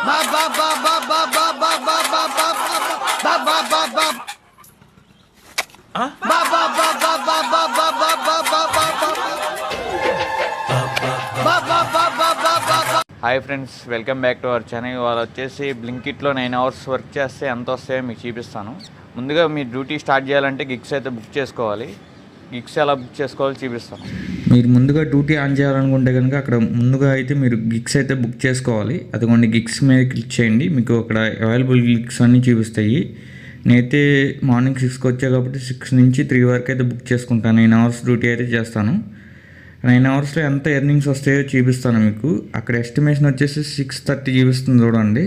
Hi friends, welcome back to our channel. ఇవాళ వచ్చేసి బ్లింకిట్లో 9 hours work చేస్తే ఎంత వస్తాయో మీకు చూపిస్తాను. ముందుగా మీ డ్యూటీ స్టార్ట్ చేయాలంటే గిగ్స్ అయితే బుక్ చేసుకోవాలి. గిగ్స్ ఎలా బుక్ చేసుకోవాలో చూపిస్తాను. మీరు ముందుగా డ్యూటీ ఆన్ చేయాలనుకుంటే కనుక అక్కడ ముందుగా అయితే మీరు గిగ్స్ అయితే బుక్ చేసుకోవాలి. అదిగోండి, గిగ్స్ మీద క్లిక్ చేయండి. మీకు అక్కడ అవైలబుల్ గిగ్స్ అన్నీ చూపిస్తాయి. నేనైతే మార్నింగ్ 6కి వచ్చా కాబట్టి 6 నుంచి 3 వరకు అయితే బుక్ చేసుకుంటాను. 9 hours డ్యూటీ అయితే చేస్తాను. 9 hours ఎంత ఎర్నింగ్స్ వస్తాయో చూపిస్తాను మీకు. అక్కడ ఎస్టిమేషన్ వచ్చేసి 630 చూపిస్తుంది చూడండి.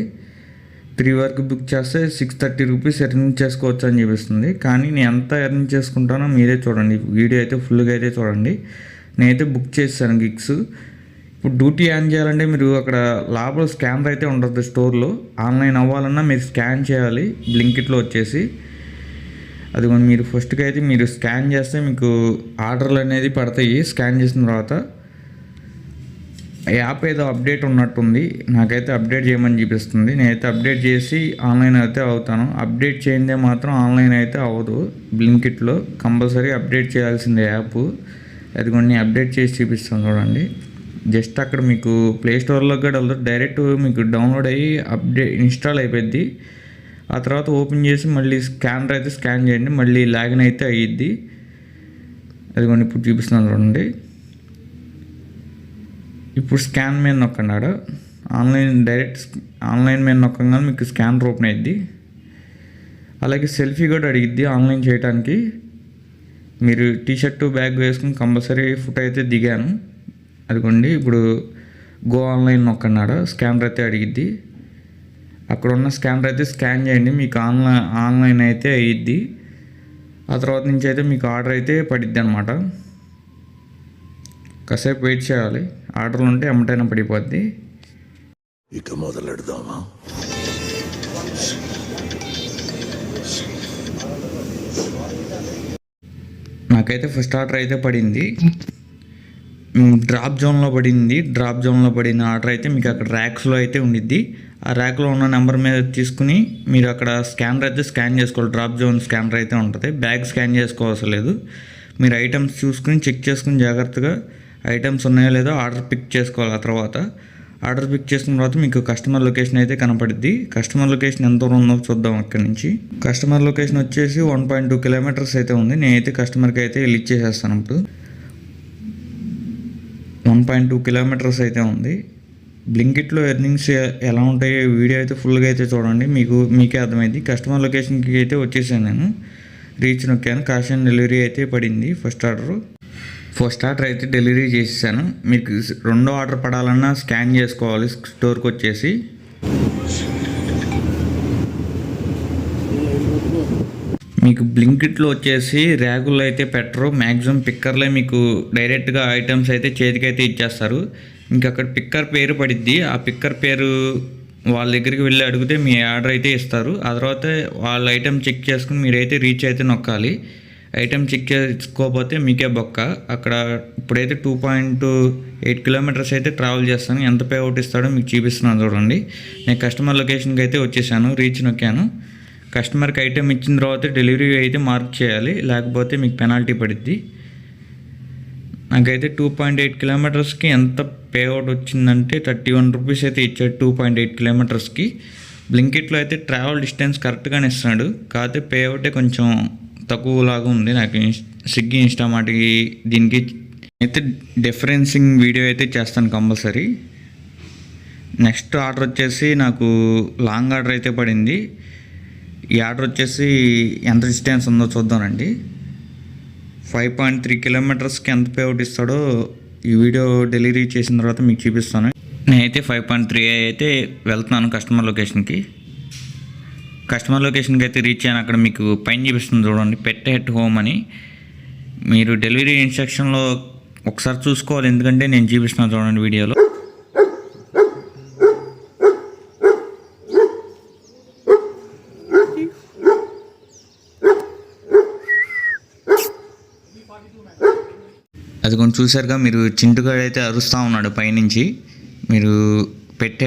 3 వరకు బుక్ చేస్తే 630 రూపీస్ ఎర్నింగ్ చేసుకోవచ్చు అని చూపిస్తుంది. కానీ నేను ఎంత ఎర్నింగ్ చేసుకుంటానో మీరే చూడండి. వీడియో అయితే ఫుల్గా అయితే చూడండి. నేనైతే బుక్ చేశాను గిగ్స్. ఇప్పుడు డ్యూటీ ఆన్ చేయాలంటే మీరు అక్కడ లోపల స్కానర్ అయితే ఉంటుంది స్టోర్లో. ఆన్లైన్ అవ్వాలన్నా మీరు స్కాన్ చేయాలి బ్లింకిట్లో వచ్చేసి. అది మీరు ఫస్ట్గా అయితే మీరు స్కాన్ చేస్తే మీకు ఆర్డర్లు అనేది పడతాయి. స్కాన్ చేసిన తర్వాత యాప్ ఏదో అప్డేట్ ఉన్నట్టుంది. నాకైతే అప్డేట్ చేయమని చూపిస్తుంది. నేనైతే అప్డేట్ చేసి ఆన్లైన్ అయితే అవుతాను. అప్డేట్ చేయందే మాత్రం ఆన్లైన్ అయితే అవ్వదు. బ్లింకిట్లో కంపల్సరీ అప్డేట్ చేయాల్సిందే యాప్. అది కొన్ని అప్డేట్ చేసి చూపిస్తాను చూడండి. జస్ట్ అక్కడ మీకు ప్లే స్టోర్లో కూడా వెళ్తారు. డైరెక్ట్ మీకు డౌన్లోడ్ అయ్యి ఇన్స్టాల్ అయిపోద్ది. ఆ తర్వాత ఓపెన్ చేసి మళ్ళీ స్కానర్ అయితే స్కాన్ చేయండి. మళ్ళీ లాగిన్ అయితే అయ్యిద్ది. అది కొన్ని ఇప్పుడు చూపిస్తున్నాను చూడండి. ఇప్పుడు స్కాన్ మీద నొక్కన్నాడు. ఆన్లైన్ మీద నొక్కగా మీకు స్కానర్ ఓపెన్ అయ్యిద్ది. అలాగే సెల్ఫీ కూడా అడిగిద్ది ఆన్లైన్ చేయడానికి. మీరు టీషర్టు బ్యాగ్ వేసుకుని కంపల్సరీ ఫోటో అయితే దిగాను. అదిగోండి, ఇప్పుడు గో ఆన్లైన్ నొక్కన్నాడు. స్కానర్ అయితే అడిగిద్ది. అక్కడ ఉన్న స్కానర్ అయితే స్కాన్ చేయండి. మీకు ఆన్లైన్ అయితే అయ్యిద్ది. ఆ తర్వాత నుంచి అయితే మీకు ఆర్డర్ అయితే పడిద్ది అనమాట. కాసేపు వెయిట్ చేయాలి. ఆర్డర్లు ఉంటే ఎమ్మటైనా పడిపోద్ది. ఇక మొదలెడదామా? నాకైతే ఫస్ట్ ఆర్డర్ అయితే పడింది. డ్రాప్ జోన్లో పడింది. డ్రాప్ జోన్లో పడిన ఆర్డర్ అయితే మీకు అక్కడ ర్యాక్స్లో అయితే ఉండిద్ది. ఆ ర్యాక్లో ఉన్న నెంబర్ మీద తీసుకుని మీరు అక్కడ స్కానర్ అయితే స్కాన్ చేసుకోవాలి. డ్రాప్ జోన్ స్కానర్ అయితే ఉంటుంది. బ్యాగ్ స్కాన్ చేసుకోవాల్సిన లేదు. మీరు ఐటమ్స్ చూసుకుని చెక్ చేసుకుని జాగ్రత్తగా ఐటమ్స్ ఉన్నాయో లేదో ఆర్డర్ పిక్ చేసుకోవాలి. ఆ తర్వాత ఆర్డర్ పిక్ చేసుకున్న తర్వాత మీకు కస్టమర్ లొకేషన్ అయితే కనపడుద్ది. కస్టమర్ లొకేషన్ ఎంత దూరం ఉందో చూద్దాం. అక్కడి నుంచి కస్టమర్ లొకేషన్ వచ్చేసి 1.2 kilometers అయితే ఉంది. నేనైతే కస్టమర్కి అయితే వెళ్ళి ఇచ్చేసేస్తాను. ఇప్పుడు 1.2 kilometers అయితే ఉంది. బ్లింకిట్లో ఎర్నింగ్స్ ఎలా ఉంటాయో వీడియో అయితే ఫుల్గా అయితే చూడండి. మీకే అర్థమైంది. కస్టమర్ లొకేషన్కి అయితే వచ్చేసాను. నేను రీచ్ నొక్కాను. క్యాష్ ఆన్ డెలివరీ అయితే పడింది. ఫస్ట్ ఆర్డర్ అయితే డెలివరీ చేసేసాను. మీకు రెండో ఆర్డర్ పడాలన్నా స్కాన్ చేసుకోవాలి స్టోర్కి వచ్చేసి. మీకు బ్లింకిట్లో వచ్చేసి ర్యాగుల్లో అయితే పెట్టరు. మ్యాక్సిమం పిక్కర్లే మీకు డైరెక్ట్గా ఐటమ్స్ అయితే చేతికైతే ఇచ్చేస్తారు. ఇంకా అక్కడ పిక్కర్ పేరు పడిద్ది. ఆ పిక్కర్ పేరు వాళ్ళ దగ్గరికి వెళ్ళి అడిగితే మీ ఆర్డర్ అయితే ఇస్తారు. ఆ తర్వాత వాళ్ళ ఐటమ్ చెక్ చేసుకుని మీరైతే రీచ్ అయితే నొక్కాలి. ఐటమ్ చెక్ చేసుకోకపోతే మీకే బొక్క. అక్కడ ఇప్పుడైతే 2.8 kilometers అయితే ట్రావెల్ చేస్తాను. ఎంత పే అవుట్ ఇస్తాడో మీకు చూపిస్తున్నాను చూడండి. నేను కస్టమర్ లొకేషన్కి అయితే వచ్చేసాను. రీచ్ నొక్కాను. కస్టమర్కి ఐటమ్ ఇచ్చిన తర్వాత డెలివరీ అయితే మార్క్ చేయాలి, లేకపోతే మీకు పెనాల్టీ పడిద్ది. నాకైతే 2.8 kilometersకి ఎంత పే అవుట్ వచ్చిందంటే 31 రూపీస్ అయితే ఇచ్చాడు 2.8 kilometersకి. బ్లింకిట్లో అయితే ట్రావెల్ డిస్టెన్స్ కరెక్ట్గానే ఇస్తున్నాడు. కాకపోతే పే అవుటే కొంచెం తక్కువలాగా ఉంది. నాకు స్విగ్గీ ఇన్స్టామార్ట్కి దీనికి అయితే డిఫరెన్సింగ్ వీడియో అయితే చేస్తాను కంపల్సరీ. నెక్స్ట్ ఆర్డర్ వచ్చేసి నాకు లాంగ్ ఆర్డర్ అయితే పడింది. ఈ ఆర్డర్ వచ్చేసి ఎంత డిస్టెన్స్ ఉందో చూద్దామండి. 5.3 kilometersకి ఎంత పే అవుట్ ఇస్తాడో ఈ వీడియో డెలివరీ చేసిన తర్వాత మీకు చూపిస్తాను. నేనైతే 5.3 అయితే వెళ్తున్నాను కస్టమర్ లొకేషన్కి. కస్టమర్ లొకేషన్కి అయితే రీచ్ అయ్యాను. అక్కడ మీకు పైన చూపిస్తుంది చూడండి, పెట్ ఎట్ హోమ్ అని. మీరు డెలివరీ ఇన్స్ట్రక్షన్లో ఒకసారి చూసుకోవాలి, ఎందుకంటే నేను చూపిస్తున్నాను చూడండి వీడియోలో. అది కొంచెం చూసారుగా, మీరు చింటుగాడు అయితే అరుస్తూ ఉన్నాడు పైనుంచి. మీరు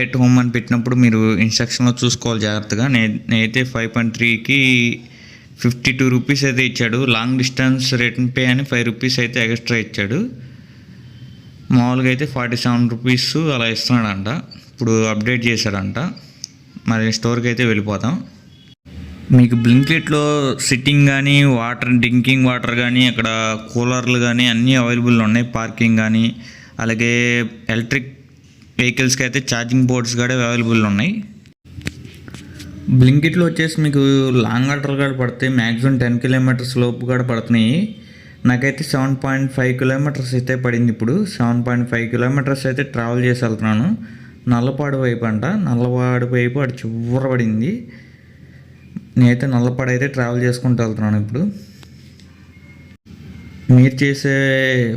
ఎట్ హోమ్ అని పెట్టినప్పుడు మీరు ఇన్స్ట్రక్షన్లో చూసుకోవాలి జాగ్రత్తగా. నేనైతే 5.3కి 52 రూపీస్ అయితే ఇచ్చాడు. లాంగ్ డిస్టెన్స్ రిటర్న్ పే అని 5 రూపీస్ అయితే ఎక్స్ట్రా ఇచ్చాడు. మామూలుగా అయితే 47 రూపీస్ అలా ఇస్తున్నాడంట. ఇప్పుడు అప్డేట్ చేశాడంట. మరి స్టోర్కి అయితే వెళ్ళిపోతాం. మీకు బ్లింకిట్లో సిట్టింగ్ కానీ డ్రింకింగ్ వాటర్ కానీ అక్కడ కూలర్లు కానీ అన్నీ అవైలబుల్ ఉన్నాయి. పార్కింగ్ కానీ అలాగే ఎలక్ట్రిక్ వెహికల్స్కి అయితే ఛార్జింగ్ పోర్ట్స్ కూడా అవైలబుల్ ఉన్నాయి. బ్లింకిట్లో వచ్చేసి మీకు లాంగ్ ఆర్డర్లు కూడా పడతాయి. మ్యాక్సిమం 10 కిలోమీటర్స్ లోపు కూడా పడుతున్నాయి. నాకైతే 7.5 కిలోమీటర్స్ అయితే పడింది. ఇప్పుడు 7.5 కిలోమీటర్స్ అయితే ట్రావెల్ చేసి వెళ్తున్నాను. నల్లపాడు వైపు అంట. నల్లపాడు వైపు అటు చివర పడింది. నేనైతే నల్లపాడు అయితే ట్రావెల్ చేసుకుంటూ వెళ్తున్నాను. ఇప్పుడు మీరు చేసే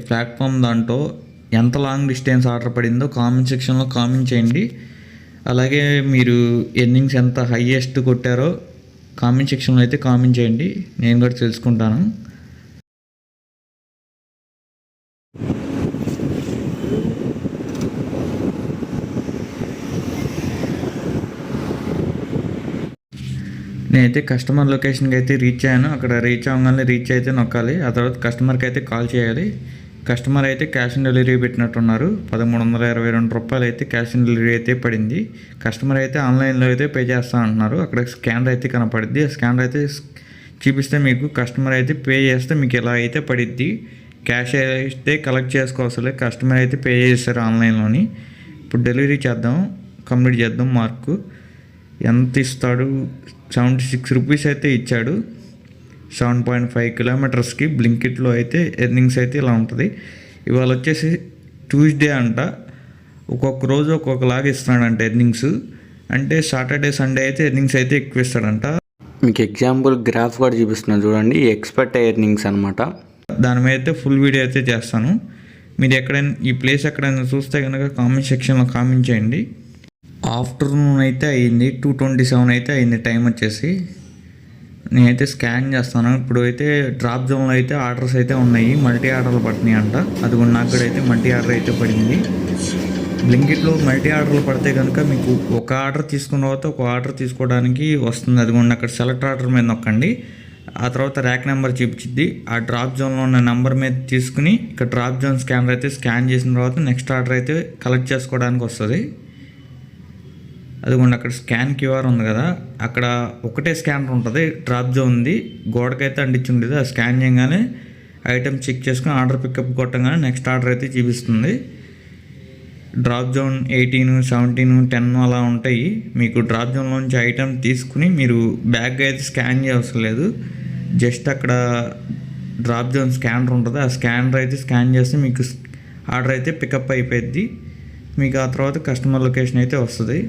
ప్లాట్ఫామ్ దాంట్లో ఎంత లాంగ్ డిస్టెన్స్ ఆర్డర్ పడిందో కామెంట్ సెక్షన్లో కామెంట్ చేయండి. అలాగే మీరు ఎర్నింగ్స్ ఎంత హైయెస్ట్ కొట్టారో కామెంట్ సెక్షన్లో అయితే కామెంట్ చేయండి. నేను కూడా తెలుసుకుంటాను. నేనైతే కస్టమర్ లొకేషన్కి అయితే రీచ్ అయ్యాను. అక్కడ రీచ్ అవ్వగానే రీచ్ అయితే నొక్కాలి. ఆ తర్వాత కస్టమర్కి అయితే కాల్ చేయాలి. కస్టమర్ అయితే క్యాష్ ఆన్ డెలివరీ పెట్టినట్టున్నారు. 1322 రూపాయలు అయితే క్యాష్ ఆన్ డెలివరీ అయితే పడింది. కస్టమర్ అయితే ఆన్లైన్లో అయితే పే చేస్తా అంటున్నారు. అక్కడ స్కానర్ అయితే కనపడిద్ది. ఆ స్కానర్ అయితే చూపిస్తే మీకు కస్టమర్ అయితే పే చేస్తే మీకు ఎలా అయితే పడిద్ది. క్యాష్ అయితే కలెక్ట్ చేసుకోవసలే. కస్టమర్ అయితే పే చేస్తారు ఆన్లైన్లోని. ఇప్పుడు డెలివరీ చేద్దాం, కంప్లీట్ చేద్దాం. మార్కు ఎంత ఇస్తాడు? 76 రూపీస్ అయితే ఇచ్చాడు. 7.5 కిలోమీటర్స్కి బ్లింకిట్లో అయితే ఎర్నింగ్స్ అయితే ఇలా ఉంటుంది. ఇవాళ వచ్చేసి ట్యూస్డే అంట. ఒక్కొక్క రోజు ఒక్కొక్కలాగా ఇస్తున్నాడంట ఎర్నింగ్స్. అంటే సాటర్డే సండే అయితే ఎర్నింగ్స్ అయితే ఎక్కువ ఇస్తాడంట. మీకు ఎగ్జాంపుల్ గ్రాఫ్ కూడా చూపిస్తున్నాను చూడండి. ఎక్స్పెక్ట్ ఎర్నింగ్స్ అనమాట. దాని మీద అయితే ఫుల్ వీడియో అయితే చేస్తాను. మీరు ఎక్కడైనా ఈ ప్లేస్ ఎక్కడైనా చూస్తే కనుక కామెంట్ సెక్షన్లో కామెంట్ చేయండి. ఆఫ్టర్నూన్ అయితే అయ్యింది. 2:27 అయితే అయింది టైం వచ్చేసి. నేనైతే స్కాన్ చేస్తాను. ఇప్పుడు అయితే డ్రాప్ జోన్లో అయితే ఆర్డర్స్ అయితే ఉన్నాయి. మల్టీ ఆర్డర్లు పడుతున్నాయి అంట. అది కూడా నాకు కూడా అయితే మల్టీ ఆర్డర్ అయితే పడింది. బ్లింకిట్లో మల్టీ ఆర్డర్లు పడితే కనుక మీకు ఒక ఆర్డర్ తీసుకున్న తర్వాత ఒక ఆర్డర్ తీసుకోవడానికి వస్తుంది. అది కూడా అక్కడ సెలెక్ట్ ఆర్డర్ మీద నొక్కండి. ఆ తర్వాత ర్యాక్ నెంబర్ చూపించిద్ది. ఆ డ్రాప్ జోన్లో ఉన్న నెంబర్ మీద తీసుకుని ఇక్కడ డ్రాప్ జోన్ స్కానర్ అయితే స్కాన్ చేసిన తర్వాత నెక్స్ట్ ఆర్డర్ అయితే కలెక్ట్ చేసుకోవడానికి వస్తుంది. అదిగోండి అక్కడ స్కాన్ క్యూఆర్ ఉంది కదా, అక్కడ ఒకటే స్కానర్ ఉంటుంది. డ్రాప్ జోన్ ఉంది, గోడకైతే అంటించి ఉండేది. ఆ స్కాన్ చేయగానే ఐటమ్ చెక్ చేసుకుని ఆర్డర్ పికప్ కొట్టగానే నెక్స్ట్ ఆర్డర్ అయితే చూపిస్తుంది. డ్రాప్ జోన్ 18, 17, 10 అలా ఉంటాయి. మీకు డ్రాప్ జోన్లోంచి ఐటమ్ తీసుకుని మీరు బ్యాగ్ అయితే స్కాన్ చేయవసరం లేదు. జస్ట్ అక్కడ డ్రాప్ జోన్ స్కానర్ ఉంటుంది. ఆ స్కానర్ అయితే స్కాన్ చేస్తే మీకు ఆర్డర్ అయితే పికప్ అయిపోద్ది. మీకు ఆ తర్వాత కస్టమర్ లొకేషన్ అయితే వస్తుంది.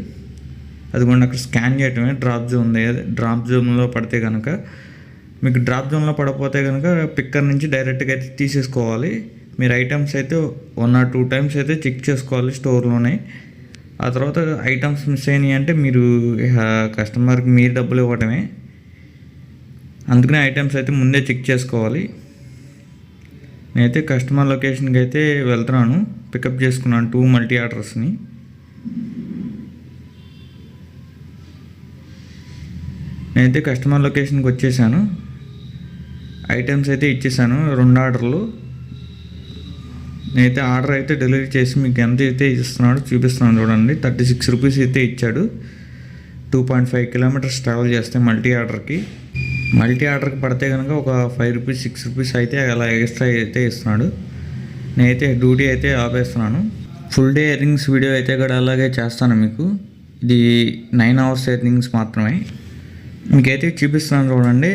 అదిగోండి అక్కడ స్కాన్ చేయటమే. డ్రాప్ జోన్ ఉంది, డ్రాప్ జోన్లో పడితే కనుక మీకు డ్రాప్ జోన్లో పడకపోతే కనుక పిక్కర్ నుంచి డైరెక్ట్గా అయితే తీసేసుకోవాలి. మీరు ఐటమ్స్ అయితే 1 or 2 times అయితే చెక్ చేసుకోవాలి స్టోర్లోనే. ఆ తర్వాత ఐటమ్స్ మిస్ అయినాయి అంటే మీరు కస్టమర్కి మీరు డబ్బులు ఇవ్వటమే. అందుకనే ఐటమ్స్ అయితే ముందే చెక్ చేసుకోవాలి. నేనైతే కస్టమర్ లొకేషన్కి అయితే వెళ్తున్నాను. పికప్ చేసుకున్నాను 2 మల్టీ ఆర్డర్స్ని. నేనైతే కస్టమర్ లొకేషన్కి వచ్చేసాను. ఐటమ్స్ అయితే ఇచ్చేసాను 2 ఆర్డర్లు. నేనైతే ఆర్డర్ అయితే డెలివరీ చేసి మీకు ఎంత అయితే ఇస్తున్నాడో చూపిస్తున్నాను చూడండి. 36 రూపీస్ అయితే ఇచ్చాడు. 2.5 kilometers ట్రావెల్ చేస్తే మల్టీ ఆర్డర్కి పడితే కనుక ఒక 5 రూపీస్ 6 రూపీస్ అయితే అలా ఎక్స్ట్రా అయితే ఇస్తున్నాడు. నేనైతే డ్యూటీ అయితే ఆపేస్తున్నాను. ఫుల్ డే ఎర్నింగ్స్ వీడియో అయితే కూడా అలాగే చేస్తాను మీకు. ఇది 9 hours ఎర్నింగ్స్ మాత్రమే. మీకైతే చూపిస్తున్నాను చూడండి.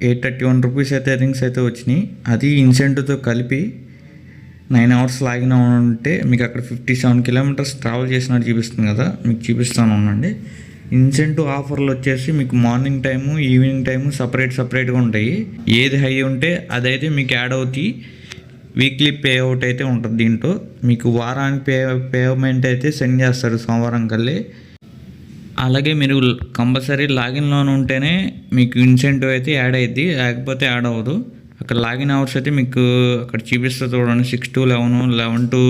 831 రూపీస్ అయితే ఎర్నింగ్స్ అయితే వచ్చినాయి. అది ఇన్సెంటివ్తో కలిపి 9 hours లాగిన ఉంటే మీకు అక్కడ 57 kilometers ట్రావెల్ చేసినట్టు చూపిస్తుంది కదా, మీకు చూపిస్తాను ఉండండి. ఇన్సెంటివ్ ఆఫర్లు వచ్చేసి మీకు మార్నింగ్ టైము, ఈవినింగ్ టైము సపరేట్గా ఉంటాయి. ఏది హై ఉంటే అదైతే మీకు యాడ్ అవుతాయి. వీక్లీ పే అవుట్ అయితే ఉంటుంది. దీంట్లో మీకు వారానికి పేమెంట్ అయితే సెండ్ చేస్తారు సోమవారం కల్లా. అలాగే మీరు కంపల్సరీ లాగిన్లోనే ఉంటేనే మీకు ఇన్సెంటివ్ అయితే యాడ్ అయ్యిద్ది, లేకపోతే యాడ్ అవ్వదు. అక్కడ లాగిన్ అవర్స్ అయితే మీకు అక్కడ చూపిస్తుంది చూడండి. 6 to 11, 11 to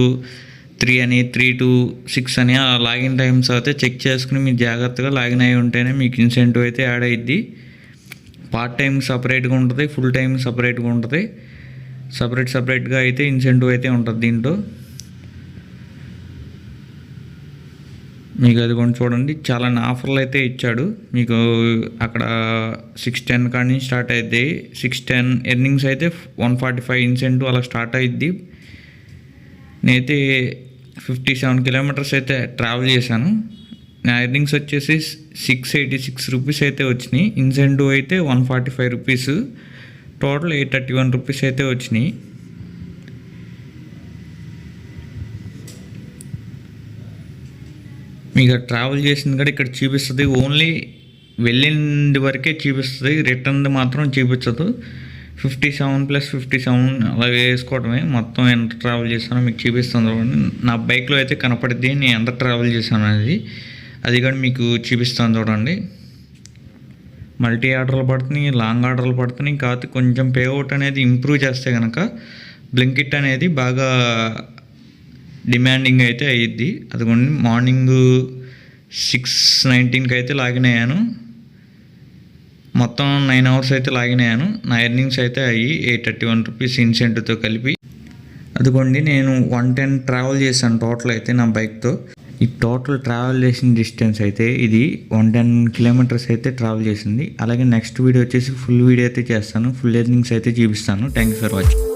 3 అని 3 to 6 అని ఆ లాగిన్ టైమ్స్ అయితే చెక్ చేసుకుని మీరు జాగ్రత్తగా లాగిన్ అయి ఉంటేనే మీకు ఇన్సెంటివ్ అయితే యాడ్ అయ్యిద్ది. పార్ట్ టైం సపరేట్గా ఉంటుంది, ఫుల్ టైం సపరేట్గా ఉంటుంది. సపరేట్గా అయితే ఇన్సెంటివ్ అయితే ఉంటుంది దీంట్లో. మీకు అది కొంచెం చూడండి, చాలా ఆఫర్లు అయితే ఇచ్చాడు. మీకు అక్కడ 610 కాడి నుంచి స్టార్ట్ అవుతాయి. 610 ఎర్నింగ్స్ అయితే 145 ఇన్సెంటివ్ అలా స్టార్ట్ అయ్యిద్ది. నేనైతే 57 కిలోమీటర్స్ అయితే ట్రావెల్ చేశాను. నా ఎర్నింగ్స్ వచ్చేసి 686 రూపీస్ అయితే వచ్చినాయి. ఇన్సెంటివ్ అయితే 145 రూపీస్, టోటల్ 831 రూపీస్ అయితే వచ్చినాయి. మీకు ట్రావెల్ చేసింది కూడా ఇక్కడ చూపిస్తుంది. ఓన్లీ వెళ్ళింది వరకే చూపిస్తుంది, రిటర్న్ది మాత్రం చూపించదు. 57 + 57 అలా వేసుకోవడమే. మొత్తం ఎంత ట్రావెల్ చేశానో మీకు చూపిస్తాను. నా బైక్లో అయితే కనపడిద్ది నేను ఎంత ట్రావెల్ చేశాను అనేది. అది కూడా మీకు చూపిస్తాను చూడండి. మల్టీ ఆర్డర్లు పడుతున్నాయి, లాంగ్ ఆర్డర్లు పడుతున్నాయి. కాకపోతే కొంచెం పేఅవుట్ అనేది ఇంప్రూవ్ చేస్తే కనుక బ్లింకిట్ అనేది బాగా డిమాండింగ్ అయితే అయ్యిద్ది. అదిగోండి, మార్నింగ్ 6:19కి అయితే లాగిన్ అయ్యాను. మొత్తం 9 అవర్స్ అయితే లాగిన్ అయ్యాను. నా ఎర్నింగ్స్ అయితే అయ్యి 831 రూపీస్ ఇన్సెంటివ్తో కలిపి. అదిగోండి, నేను 110 ట్రావెల్ చేశాను టోటల్ అయితే నా బైక్తో. ఈ టోటల్ ట్రావెల్ చేసిన డిస్టెన్స్ అయితే ఇది 110 కిలోమీటర్స్ అయితే ట్రావెల్ చేసింది. అలాగే నెక్స్ట్ వీడియో వచ్చేసి ఫుల్ వీడియో అయితే చేస్తాను, ఫుల్ ఎర్నింగ్స్ అయితే చూపిస్తాను. Thank you for watching.